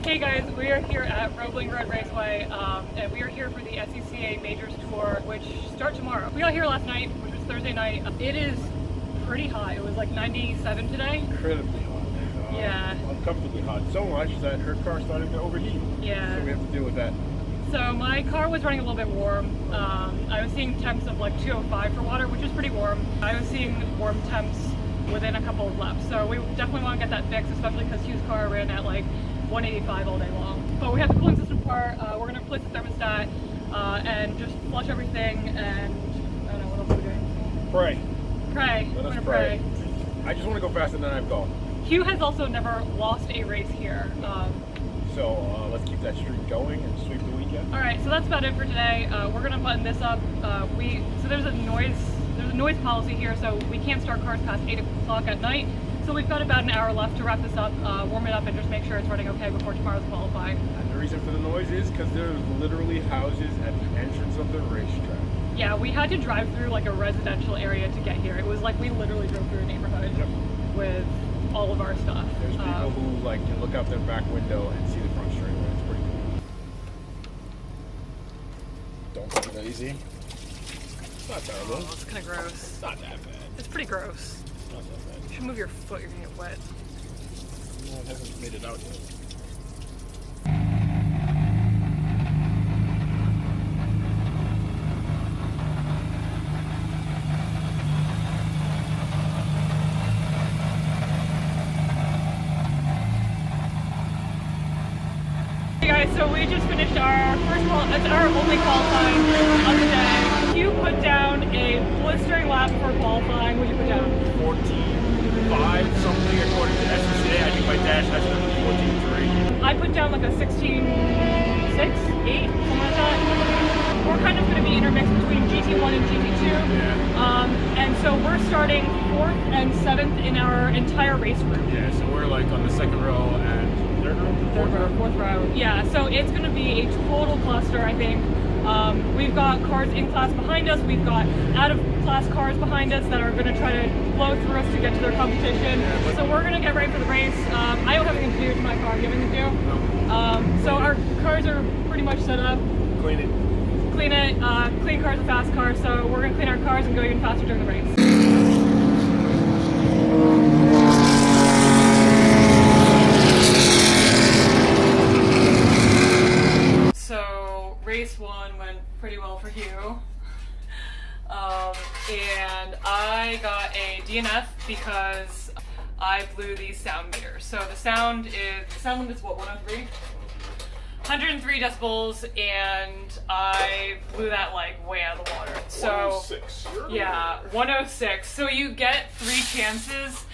Hey guys, we are here at Roebling Road Raceway, and we are here for the SCCA Majors Tour, which starts tomorrow. We got here last night, which was Thursday night. It is pretty hot. It was like 97 today. Incredibly hot. Yeah. Uncomfortably hot. So much that her car started to overheat. Yeah. So we have to deal with that. So my car was running a little bit warm. I was seeing temps of like 205 for water, which is pretty warm. I was seeing warm temps within a couple of laps. So we definitely want to get that fixed, especially because Hugh's car ran at like 185 all day long. But we have the cooling system part. We're going to replace the thermostat and just flush everything, and I don't know, what else are we doing? Pray. Pray. Let We're us going to pray. I just want to go faster than I've gone. Hugh has also never lost a race here. So let's keep that streak going and sweep the weekend. All right, so that's about it for today. We're going to button this up. So there's a noise policy here, so we can't start cars past 8 o'clock at night. So we've got about an hour left to wrap this up, warm it up, and just make sure it's running okay before tomorrow's qualifying. And the reason for the noise is because there's literally houses at the entrance of the racetrack. Yeah, we had to drive through like a residential area to get here. It was like we literally drove through a neighborhood with all of our stuff. There's people who like can look out their back window and see the front straightaway. It's pretty cool. Don't take it easy. It's not terrible. Oh, it's kind of gross. It's not that bad. It's pretty gross. It's not that bad. You should move your foot, you're gonna get wet. No, it hasn't made it out yet. Hey guys, so we just finished our first it's our only qualifying of the day. Hugh put down a blistering lap for qualifying. What did you put down? 14.5 something according to SCCA. I think my dash has been 14.3. I put down like a 16.6, 8, something like that. We're kind of going to be intermixed between GT1 and GT2. Yeah. And so we're starting 4th and 7th in our entire race group. Yeah, so we're like on the second row and third row? Fourth row. Yeah, so it's going to be a total cluster, I think. We've got cars in class behind us. We've got out of class cars behind us that are going to try to blow through us to get to their competition. So we're going to get ready for the race. I don't have anything to do to my car. Do you have anything to do? No. So our cars are pretty much set up. Clean it. Clean cars are fast cars. So we're going to clean our cars and go even faster during the race. Race 1 went pretty well for Hugh, and I got a DNF because I blew the sound meter. So the sound limit is what, 103? 103 decibels, and I blew that like way out of the water. So 106. Yeah, 106. So you get 3 chances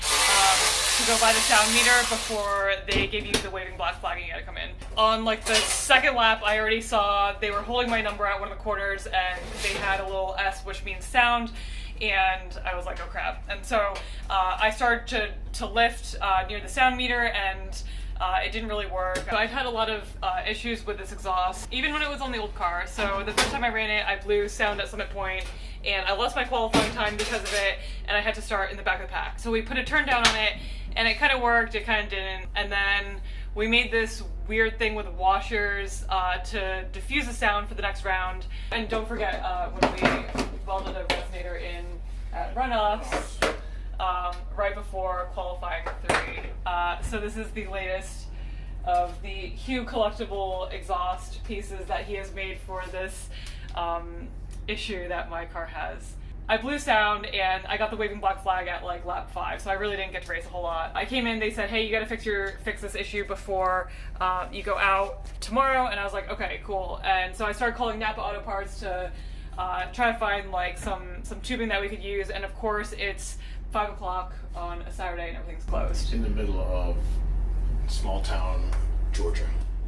to go by the sound meter before they give you the waving black flag and you gotta come in. On like the second lap, I already saw they were holding my number at one of the corners and they had a little S, which means sound, and I was like, oh crap. And so I started to lift near the sound meter, and it didn't really work. I've had a lot of issues with this exhaust, even when it was on the old car. So the first time I ran it, I blew sound at Summit Point, and I lost my qualifying time because of it, and I had to start in the back of the pack. So we put a turn down on it, and it kind of worked, it kind of didn't. And then we made this weird thing with washers to diffuse the sound for the next round. And don't forget, when we welded a resonator in at runoffs, right before qualifying 3. So this is the latest of the Hugh collectible exhaust pieces that he has made for this issue that my car has. I blew sound and I got the waving black flag at like lap 5, so I really didn't get to race a whole lot. I came in, they said, hey, you gotta fix this issue before you go out tomorrow, and I was like, okay, cool. And so I started calling Napa Auto Parts to try to find like some tubing that we could use, and of course it's 5 o'clock on a Saturday and everything's closed. In the middle of small town Georgia.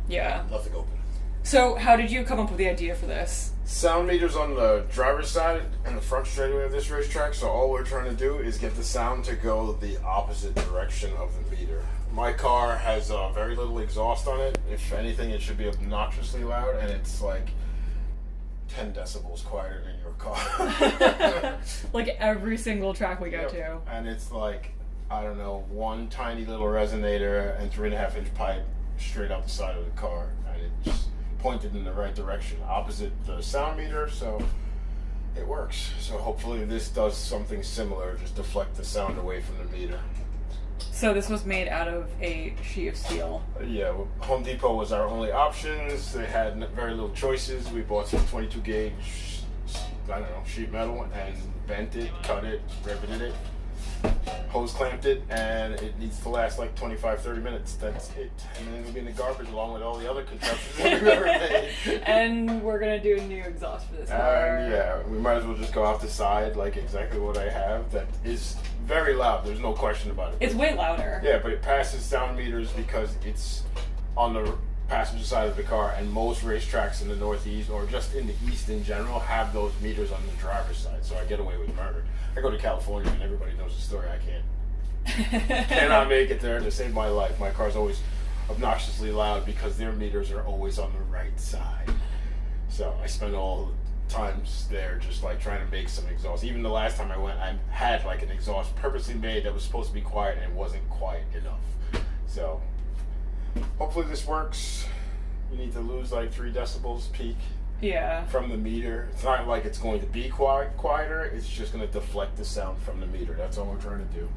Yeah. Nothing open. So how did you come up with the idea for this? Sound meters on the driver's side and the front straightaway of this racetrack, so all we're trying to do is get the sound to go the opposite direction of the meter. My car has very little exhaust on it. If anything, it should be obnoxiously loud, and it's like 10 decibels quieter than your car. Like every single track we go to. And it's like, I don't know, one tiny little resonator and 3.5-inch pipe straight out the side of the car, and it just pointed in the right direction, opposite the sound meter, so it works. So hopefully this does something similar, just deflect the sound away from the meter. So this was made out of a sheet of steel. Yeah, Home Depot was our only options. They had very little choices. We bought some 22 gauge, I don't know, sheet metal and bent it, cut it, riveted it, hose clamped it, and it needs to last like 25-30 minutes. That's it. And then it'll be in the garbage along with all the other contraptions that we've ever made. And we're gonna do a new exhaust for this car. Yeah, we might as well just go off the side, like exactly what I have. That is very loud. There's no question about it. It's way louder. Yeah, but it passes sound meters because it's on the passenger side of the car, and most racetracks in the Northeast or just in the East in general have those meters on the driver's side. So I get away with murder. I go to California and everybody knows the story. I cannot make it there to save my life. My car's always obnoxiously loud because their meters are always on the right side. So I spend all the times there just like trying to make some exhaust. Even the last time I went, I had like an exhaust purposely made that was supposed to be quiet and wasn't quiet enough. So hopefully this works. You need to lose like 3 decibels peak. Yeah. From the meter. It's not like it's going to be quieter. It's just going to deflect the sound from the meter. That's all we're trying to do.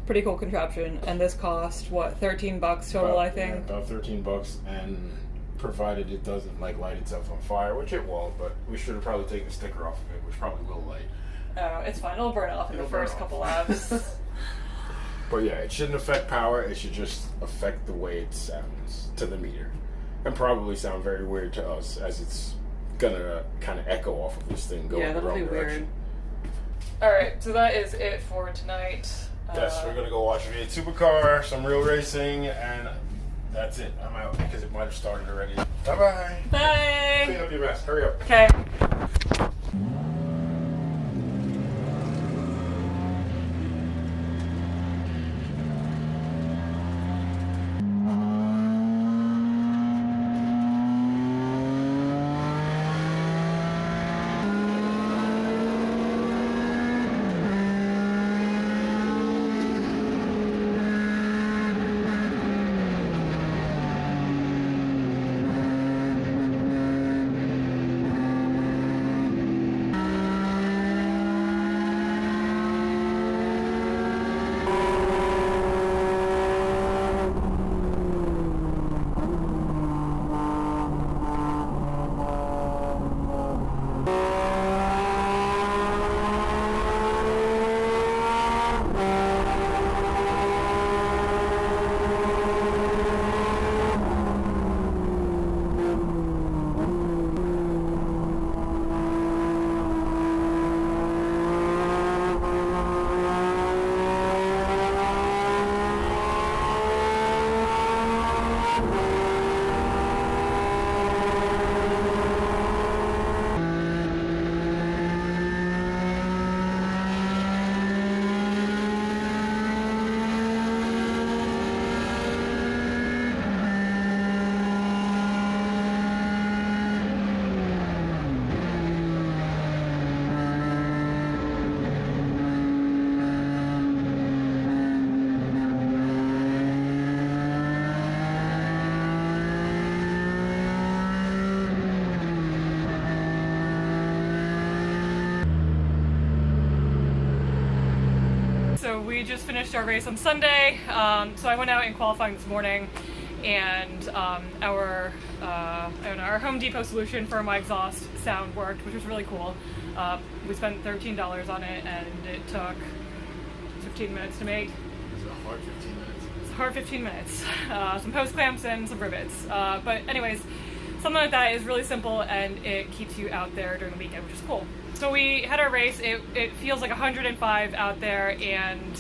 Pretty cool contraption. And this cost what, $13 total? I think. Yeah, about $13, and provided it doesn't like light itself on fire, which it won't. But we should have probably taken the sticker off of it, which probably will light. Oh, it's fine. It'll burn off in the first couple laps. But yeah, it shouldn't affect power. It should just affect the way it sounds to the meter. And probably sound very weird to us, as it's gonna kind of echo off of this thing going yeah, in the that'll wrong be direction. Weird. Alright, so that is it for tonight. Yes, we're gonna go watch a V8 Supercar, some real racing, and that's it. I'm out because it might have started already. Bye-bye. Bye! Clean up your mess. Hurry up. Okay. We just finished our race on Sunday, so I went out in qualifying this morning, and our Home Depot solution for my exhaust sound worked, which was really cool. We spent $13 on it, and it took 15 minutes to make. It's a hard 15 minutes. It's a hard 15 minutes. Some post clamps and some rivets. But anyways, something like that is really simple, and it keeps you out there during the weekend, which is cool. So we had our race. It feels like 105 out there, and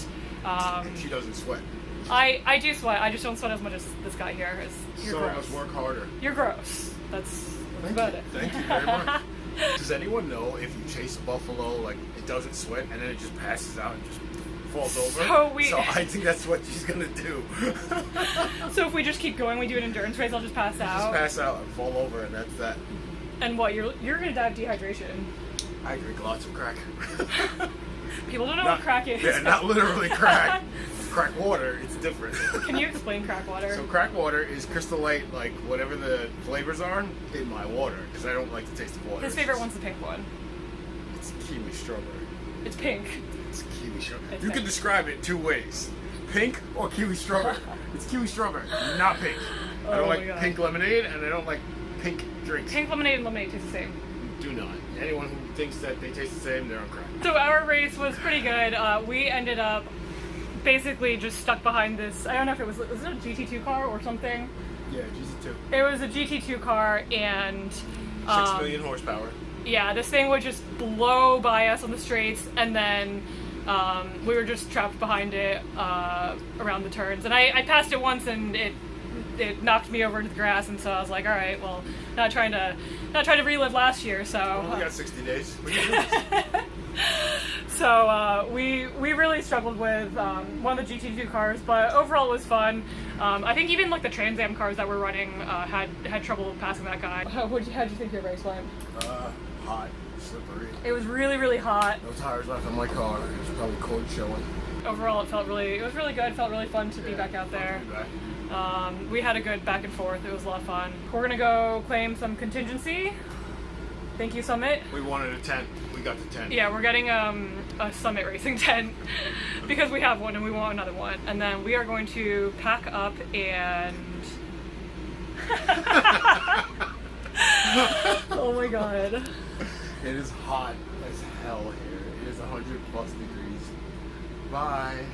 She doesn't sweat. I do sweat. I just don't sweat as much as this guy here. You're Some of gross. us work harder. You're gross. That's about it. Thank you very much. Does anyone know if you chase a buffalo, like it doesn't sweat and then it just passes out and just falls over? So I think that's what she's gonna do. So if we just keep going, we do an endurance race, I'll just pass out. Just pass out and fall over, and that's that. And what? You're gonna die of dehydration. I drink lots of crack. People don't know what crack is. Yeah, not literally crack. crack water, it's different. Can you explain crack water? So crack water is Crystal Light, like whatever the flavors are in my water, because I don't like the taste of water. His favorite one's the pink one. It's kiwi strawberry. It's pink. It's kiwi strawberry. It's You can pink. describe it two ways: pink or kiwi strawberry. It's kiwi strawberry, not pink. I don't my like God. pink lemonade, and I don't like pink drinks. Pink lemonade and lemonade taste the same. Do not. Anyone who thinks that they taste the same, they're on crack. So our race was pretty good. We ended up basically just stuck behind this. I don't know if it was it a GT2 car or something? Yeah, GT2. It was a GT2 car, and 6 million horsepower. yeah, this thing would just blow by us on the straights, and then we were just trapped behind it around the turns. And I passed it once, and it knocked me over into the grass, and so I was like, all right, well, not trying to relive last year. So Well, we got 60 days. We can do this. So we really struggled with one of the GT2 cars, but overall it was fun. I think even like the Trans Am cars that were running had trouble passing that guy. How'd you think your race went? Hot, slippery. It was really, really hot. No tires left on my car. It's probably cold showing. Overall, it was really good. It felt really fun to be back out there. We had a good back and forth. It was a lot of fun. We're gonna go claim some contingency. Thank you, Summit. We wanted a tent. We got the tent. Yeah, we're getting a Summit racing tent because we have one and we want another one. And then we are going to pack up and... Oh my god. It is hot as hell here. It is 100+ degrees. Bye.